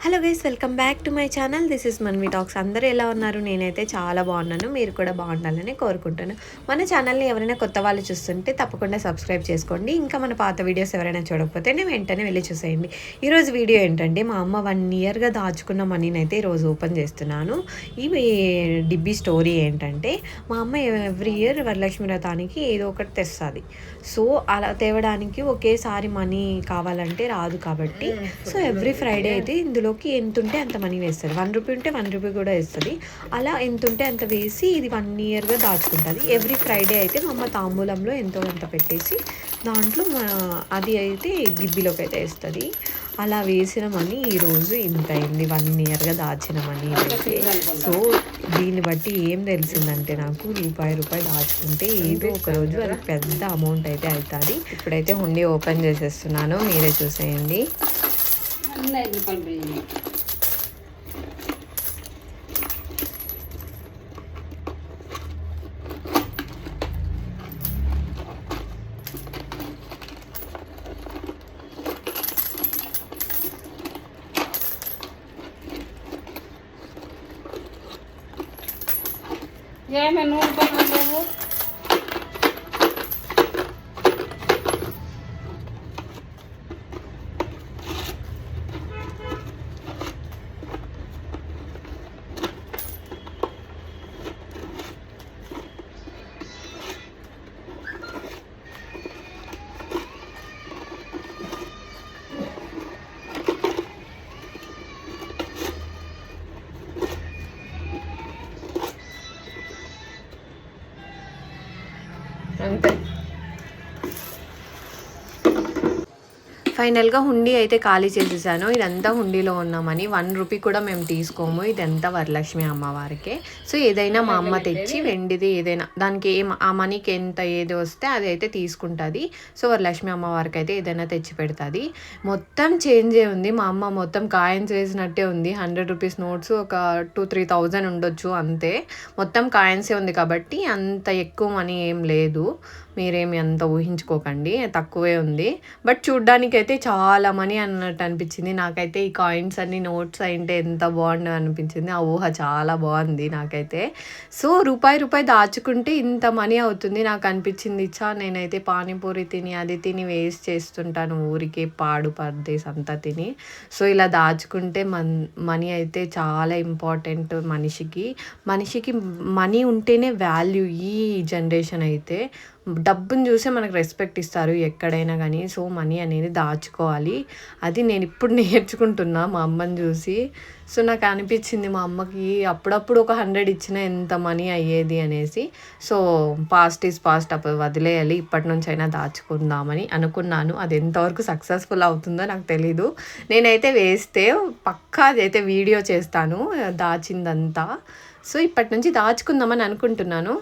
Hello guys, welcome back to my channel. This is Manvi talks. అందరూ ఎలా ఉన్నారు? నేనైతే చాలా బాగున్నాను. మీరు కూడా బాగుండాలని కోరుకుంటాను. మన ఛానల్ని ఎవరైనా కొత్త వాళ్ళు చూస్తుంటే తప్పకుండా సబ్స్క్రైబ్ చేసుకోండి. ఇంకా మన పాత వీడియోస్ ఎవరైనా చూడకపోతే నేను వెంటనే వెళ్ళి చూసేయండి. ఈరోజు వీడియో ఏంటంటే, మా అమ్మ 1 ఇయర్గా దాచుకున్న మనీని అయితే ఈరోజు ఓపెన్ చేస్తున్నాను. ఈ డిబ్బీ స్టోరీ ఏంటంటే, మా అమ్మ ఎవ్రీ ఇయర్ వరలక్ష్మి వ్రతానికి ఏదో ఒకటి తెస్తుంది. సో అలా తేవడానికి ఒకేసారి మనీ కావాలంటే రాదు కాబట్టి, సో ఎవ్రీ ఫ్రైడే అయితే ఇందులోకి ఎంత ఉంటే అంత మనీ వేస్తుంది. 1 రూపీ ఉంటే 1 రూపీ కూడా వేస్తుంది. అలా ఎంత ఉంటే అంత వేసి ఇది 1 ఇయర్గా దాచుకుంటుంది. ఎవ్రీ ఫ్రైడే అయితే మా అమ్మ తాంబూలంలో ఎంతో కొంత పెట్టేసి దాంట్లో అది అయితే గిబ్బిలోకి అయితే వేస్తుంది. అలా వేసిన మనీ ఈరోజు ఇంత అయింది. 1 ఇయర్గా దాచిన మనీ అయితే. సో దీన్ని బట్టి ఏం తెలిసిందంటే, నాకు రూపాయి దాచుకుంటే ఏదో ఒక రోజు అది పెద్ద అమౌంట్ అయితే అవుతుంది. ఇప్పుడైతే హుండీ ఓపెన్ చేసేస్తున్నాను, మీరే చూసేయండి. ఏమైనా రూపాయలు లేవు. అంతే. ఫైనల్గా హుండీ అయితే ఖాళీ చేసేసాను. ఇదంతా హుండీలో ఉన్నామని 1 రూపీ కూడా మేము తీసుకోము. ఇదంతా వరలక్ష్మి అమ్మవారికే. సో ఏదైనా మా అమ్మ తెచ్చి వెండిది ఏదైనా దానికి ఆ మనీకి ఎంత ఏది వస్తే అది అయితే తీసుకుంటుంది. సో వరలక్ష్మి అమ్మవారికి అయితే ఏదైనా తెచ్చి పెడుతుంది. మొత్తం చేంజే ఉంది. మా అమ్మ మొత్తం కాయిన్స్ వేసినట్టే ఉంది. 100 రూపీస్ నోట్స్ ఒక 2-3,000 ఉండొచ్చు అంతే. మొత్తం కాయిన్సే ఉంది కాబట్టి అంత ఎక్కువ మనీ ఏం లేదు. మీరేమి అంత ఊహించుకోకండి, తక్కువే ఉంది. బట్ చూడ్డానికి అయితే చాలా మనీ అన్నట్టు అనిపించింది నాకైతే. ఈ కాయిన్స్ అన్ని నోట్స్ అయింటే ఎంత బాగుండో అనిపించింది. ఆ ఊహ చాలా బాగుంది నాకైతే. సో రూపాయి దాచుకుంటే ఇంత మనీ అవుతుంది నాకు అనిపించింది. నేనైతే పానీపూరి తిని అది తిని వేస్ట్ చేస్తుంటాను ఊరికే, పాడు పర్దేస్ అంతా తిని. సో ఇలా దాచుకుంటే మనీ అయితే చాలా ఇంపార్టెంట్ మనిషికి. మనీ ఉంటేనే వాల్యూ ఈ జనరేషన్ అయితే. డబ్బుని చూసే మనకు రెస్పెక్ట్ ఇస్తారు ఎక్కడైనా కానీ. సో మనీ అనేది దాచుకోవాలి. అది నేను ఇప్పుడు నేర్చుకుంటున్నా మా అమ్మని చూసి. సో నాకు అనిపించింది మా అమ్మకి అప్పుడప్పుడు ఒక 100 ఇచ్చినా ఎంత మనీ అయ్యేది అనేసి. సో పాస్ట్ ఈజ్ పాస్ట్, అప్పుడు వదిలేయాలి. ఇప్పటి నుంచి అయినా దాచుకుందామని అనుకున్నాను. అది ఎంతవరకు సక్సెస్ఫుల్ అవుతుందో నాకు తెలీదు. నేనైతే వేస్తే పక్కా అదైతే వీడియో చేస్తాను దాచిందంతా. సో ఇప్పటి నుంచి దాచుకుందామని అనుకుంటున్నాను.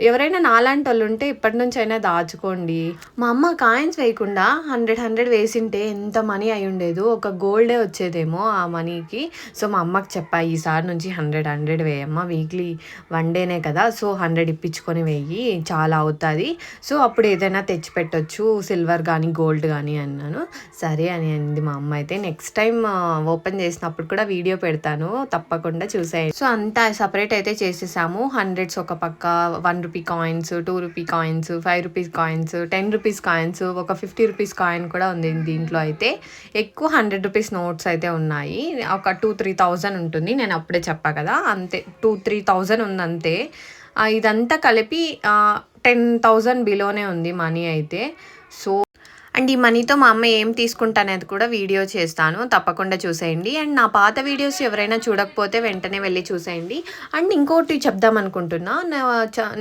ఎవరైనా నాలాంటి వాళ్ళు ఉంటే ఇప్పటి నుంచి అయినా దాచుకోండి. మా అమ్మ కాయిన్స్ వేయకుండా 100 వేసింటే ఎంత మనీ అయి ఉండేదో, ఒక గోల్డే వచ్చేదేమో ఆ మనీకి. సో మా అమ్మకి చెప్పా, ఈసారి నుంచి 100 వేయమ్మా, వీక్లీ 1 డేనే కదా, సో 100 ఇప్పించుకొని వెయ్యి, చాలా అవుతుంది. సో అప్పుడు ఏదైనా తెచ్చిపెట్టొచ్చు, సిల్వర్ కానీ గోల్డ్ కానీ అన్నాను. సరే అని అంది మా అమ్మ. అయితే నెక్స్ట్ టైం ఓపెన్ చేసినప్పుడు కూడా వీడియో పెడతాను, తప్పకుండా చూసేయండి. సో అంతా సపరేట్ అయితే చేసేసాము. 100s ఒక పక్క, 1 rupee coins, 2 rupee coins, 5 rupees coins, 10 rupees coins, ఒక 50 రూపీస్ కాయిన్ కూడా ఉంది దీంట్లో. అయితే ఎక్కువ 100 రూపీస్ నోట్స్ అయితే ఉన్నాయి. ఒక 2-3,000 ఉంటుంది. నేను అప్పుడే చెప్పా కదా, అంతే 2-3,000 ఉంది అంతే. ఇదంతా కలిపి 10,000 బిలోనే ఉంది మనీ అయితే. సో అండ్ ఈ మనీతో మా అమ్మ ఏం తీసుకుంటానేది కూడా వీడియో చేస్తాను, తప్పకుండా చూసేయండి. అండ్ నా పాత వీడియోస్ ఎవరైనా చూడకపోతే వెంటనే వెళ్ళి చూసేయండి. అండ్ ఇంకోటి చెప్దాం అనుకుంటున్నా,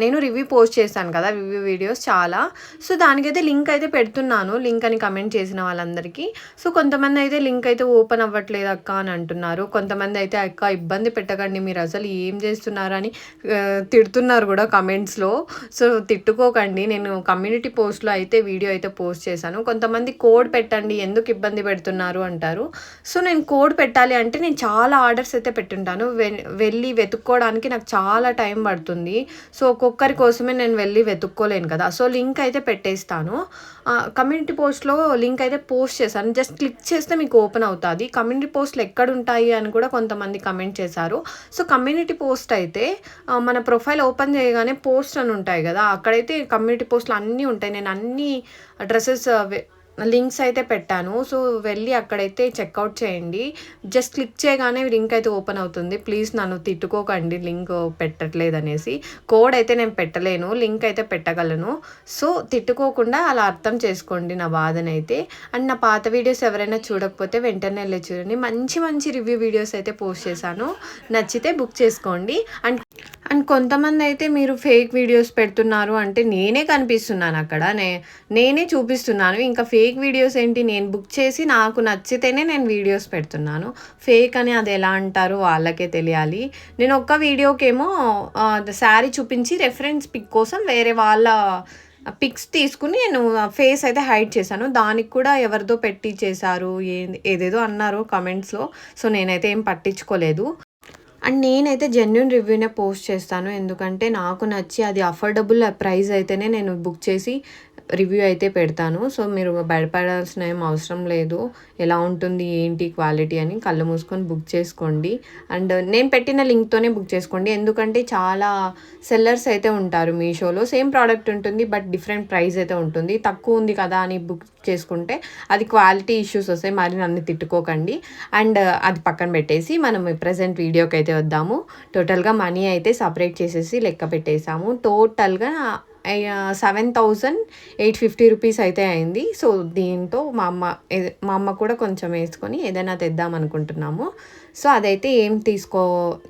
నేను రివ్యూ పోస్ట్ చేశాను కదా, రివ్యూ వీడియోస్ చాలా. సో దానికైతే లింక్ అయితే పెడుతున్నాను, లింక్ అని కమెంట్ చేసిన వాళ్ళందరికీ. సో కొంతమంది అయితే లింక్ అయితే ఓపెన్ అవ్వట్లేదు అక్క అని అంటున్నారు. కొంతమంది అయితే అక్క ఇబ్బంది పెట్టకండి, మీరు అసలు ఏం చేస్తున్నారని తిడుతున్నారు కూడా కమెంట్స్లో. సో తిట్టుకోకండి. నేను కమ్యూనిటీ పోస్ట్లో అయితే వీడియో అయితే పోస్ట్ చేశాను, కొంతమంది కోడ్ పెట్టండి ఎందుకు ఇబ్బంది పెడుతున్నారు అంటారు. సో నేను కోడ్ పెట్టాలి అంటే నేను చాలా ఆర్డర్స్ అయితే పెట్టుంటాను. వెళ్ళి వెతుక్కోవడానికి నాకు చాలా టైం పడుతుంది. సో ఒక్కొక్కరి కోసమే నేను వెళ్ళి వెతుక్కోలేను కదా. సో లింక్ అయితే పెట్టేస్తాను. కమ్యూనిటీ పోస్ట్‌లో లింక్ అయితే పోస్ట్ చేశాను. జస్ట్ క్లిక్ చేస్తే మీకు ఓపెన్ అవుతుంది. కమ్యూనిటీ పోస్ట్‌లు ఎక్కడుంటాయి అని కూడా కొంతమంది కమెంట్ చేశారు. సో కమ్యూనిటీ పోస్ట్ అయితే మన ప్రొఫైల్ ఓపెన్ చేయగానే పోస్ట్ అని ఉంటాయి కదా, అక్కడైతే కమ్యూనిటీ పోస్ట్‌లు అన్నీ ఉంటాయి. నేను అన్ని డ్రెసెస్ లింక్స్ అయితే పెట్టాను. సో వెళ్ళి అక్కడైతే చెక్అవుట్ చేయండి. జస్ట్ క్లిక్ చేయగానే లింక్ అయితే ఓపెన్ అవుతుంది. ప్లీజ్ నన్ను తిట్టుకోకండి లింక్ పెట్టట్లేదనేసి. కోడ్ అయితే నేను పెట్టలేను, లింక్ అయితే పెట్టగలను. సో తిట్టుకోకుండా అలా అర్థం చేసుకోండి నా బాధనైతే. అండ్ నా పాత వీడియోస్ ఎవరైనా చూడకపోతే వెంటనే వెళ్ళి చూడండి. మంచి మంచి రివ్యూ వీడియోస్ అయితే పోస్ట్ చేశాను. నచ్చితే బుక్ చేసుకోండి. అండ్ కొంతమంది అయితే మీరు ఫేక్ వీడియోస్ పెడుతున్నారు అంటే నేనే కనిపిస్తున్నాను అక్కడ, నేనే చూపిస్తున్నాను. ఇంకా ఫేక్ వీడియోస్ ఏంటి, నేను బుక్ చేసి నాకు నచ్చితేనే నేను వీడియోస్ పెడుతున్నాను. ఫేక్ అని అది ఎలా అంటారో వాళ్ళకే తెలియాలి. నేను ఒక్క వీడియోకేమో శారీ చూపించి రెఫరెన్స్ పిక్ కోసం వేరే వాళ్ళ పిక్స్ తీసుకుని నేను ఫేస్ అయితే హైడ్ చేశాను. దానికి కూడా ఎవరిదో పెట్టి చేశారు, ఏదేదో అన్నారు కమెంట్స్లో. సో నేనైతే ఏం పట్టించుకోలేదు. అండ్ నేనైతే జెన్యూన్ రివ్యూనే పోస్ట్ చేస్తాను. ఎందుకంటే నాకు నచ్చి అది అఫోర్డబుల్ ప్రైస్ అయితేనే నేను బుక్ చేసి రివ్యూ అయితే పెడతాను. సో మీరు భయపడాల్సిన ఏం అవసరం లేదు. ఎలా ఉంటుంది ఏంటి క్వాలిటీ అని కళ్ళు మూసుకొని బుక్ చేసుకోండి. అండ్ నేను పెట్టిన లింక్తోనే బుక్ చేసుకోండి. ఎందుకంటే చాలా సెల్లర్స్ అయితే ఉంటారు మీషోలో, సేమ్ ప్రోడక్ట్ ఉంటుంది బట్ డిఫరెంట్ ప్రైస్ అయితే ఉంటుంది. తక్కువ ఉంది కదా అని బుక్ చేసుకుంటే అది క్వాలిటీ ఇష్యూస్ వస్తాయి. మరి నన్ను తిట్టుకోకండి. అండ్ అది పక్కన పెట్టేసి మనం ప్రజెంట్ వీడియోకి అయితే వద్దాము. టోటల్గా మనీ అయితే సపరేట్ చేసేసి లెక్క పెట్టేసాము. టోటల్గా 7,850 రూపీస్ అయితే అయింది. సో దీంతో మా అమ్మ కూడా కొంచెం వేసుకొని ఏదైనా తెద్దాం అనుకుంటున్నాము. సో అదైతే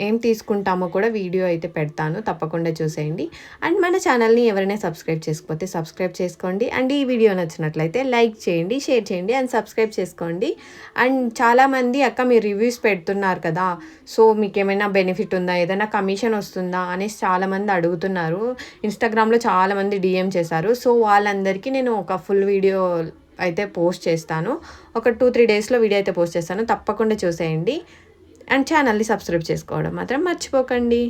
ఏం తీసుకుంటామో కూడా వీడియో అయితే పెడతాను, తప్పకుండా చూసేయండి. అండ్ మన ఛానల్ని ఎవరైనా సబ్స్క్రైబ్ చేసుకోకపోతే సబ్స్క్రైబ్ చేసుకోండి. అండ్ ఈ వీడియో నచ్చినట్లయితే లైక్ చేయండి, షేర్ చేయండి అండ్ సబ్స్క్రైబ్ చేసుకోండి. అండ్ చాలామంది అక్క మీరు రివ్యూస్ పెడుతున్నారు కదా, సో మీకు ఏమైనా బెనిఫిట్ ఉందా, ఏదైనా కమిషన్ వస్తుందా అనేసి చాలామంది అడుగుతున్నారు. ఇన్స్టాగ్రామ్లో చాలామంది DM చేశారు. సో వాళ్ళందరికీ నేను ఒక ఫుల్ వీడియో అయితే పోస్ట్ చేస్తాను. ఒక 2-3 డేస్లో వీడియో అయితే పోస్ట్ చేస్తాను, తప్పకుండా చూసేయండి. అండ్ ఛానల్ని సబ్స్క్రైబ్ చేసుకోవడం మాత్రం మర్చిపోకండి.